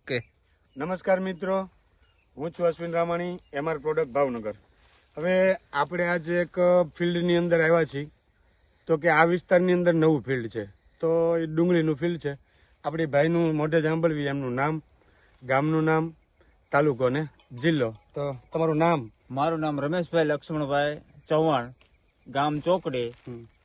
Okay. નમસ્કાર મિત્રો, હું છું અશ્વિન રામાણી, એમઆર પ્રોડક્ટ ભાવનગર. હવે આપણે આજે એક ફિલ્ડની અંદર આવ્યા છીએ, તો કે આ વિસ્તારની અંદર નવું ફિલ્ડ છે, તો એ ડુંગળીનું ફિલ્ડ છે. આપણી ભાઈનું મોઢે સાંભળવી, એમનું નામ, ગામનું નામ, તાલુકો ને જિલ્લો. તો તમારું નામ? મારું નામ રમેશભાઈ લક્ષ્મણભાઈ ચૌહાણ, ગામ ચોકડી,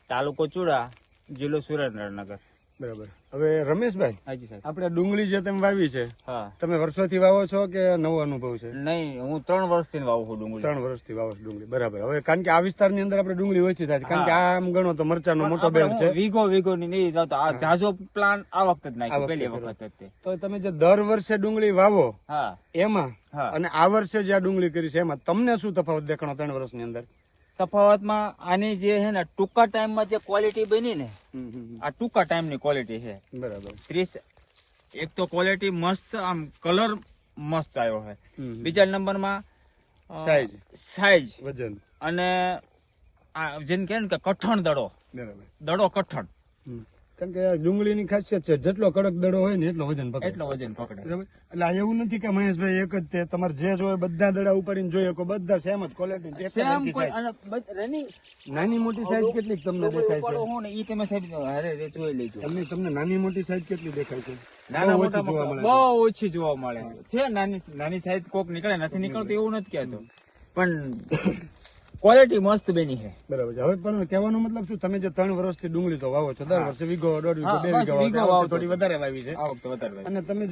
તાલુકો ચુડા, જિલ્લો સુરેન્દ્રનગર. બરાબર. હવે રમેશભાઈ, હાજી સાહેબ. આપણે ડુંગળી જે તમે વાવી છે, હા. તમે વર્ષોથી વાવો છો કે નવો અનુભવ છે? નહીં, હું 3 વર્ષથી વાવું છું ડુંગળી. 3 વર્ષથી વાવો છો ડુંગળી. બરાબર. હવે કારણ કે આ વિસ્તારની અંદર આપણે ડુંગળી ઓછી થાય છે, કારણ કે આમ ગણો તો મરચાનો મોટો બેડ છે. વીઘો ની નહીં જાતો. આ ઝાઝો પ્લાન આ વખતે જ નાખ્યો, પહેલી વખત જ તે. તો તમે જે દર વર્ષે ડુંગળી વાવો હા એમાં હા. અને આ વર્ષે જે આ ડુંગળી કરી છે એમાં તમને શું તફાવત દેખાણો 3 વર્ષની અંદર? તફાવતમાં આની જે છે ને ટૂંકા ટાઈમમાં જે ક્વોલિટી બની ને, આ ટૂંકા ટાઈમની ક્વોલિટી છે. બરાબર. 30 એક તો ક્વોલિટી મસ્ત, આમ કલર મસ્ત આવ્યો છે. બીજા નંબરમાં સાઈઝ વજન અને જેને કહે ને કે કઠણ દડો. બરાબર. દડો કઠણ, કારણ કે ડુંગળીની ખાસિયત છે, જેટલો કડક દડો હોય ને એટલો વજન પકડે. એટલો વજન પકડે. બરાબર. એટલે આ એવું નથી કે મહેશભાઈ એક જ તે તમારે જે જોઈએ બધા દડા ઉપાડીને જોઈએ કે બધા સેમ જ ક્વોલિટી. સેમ કોઈ અને નાની મોટી સાઈઝ કેટલી તમને દેખાય છે? હું ને ઈ તમે સાહેબ અરે જોઈ લેજો. તમને નાની મોટી સાઈઝ કેટલી દેખાય છે? નાના બહુ મોટા ઓછી જોવા મળે છે. બહુ ઓછી જોવા મળે છે. નાની સાઈઝ કોક નીકળે, નથી નીકળતું એવું નથી કહેતો, પણ ક્વોલિટી મસ્ત બેની છે. બરાબર છે. હવે પણ કહેવાનો મતલબ શું, તમે જે 3 વર્ષથી ડુંગળી તો વાવો છો, દર વર્ષે વીઘો 1.5 વીઘો 2 વીઘો વાવો, થોડી વધારે વાવી છે, આ વખતે વધારે. અને તમે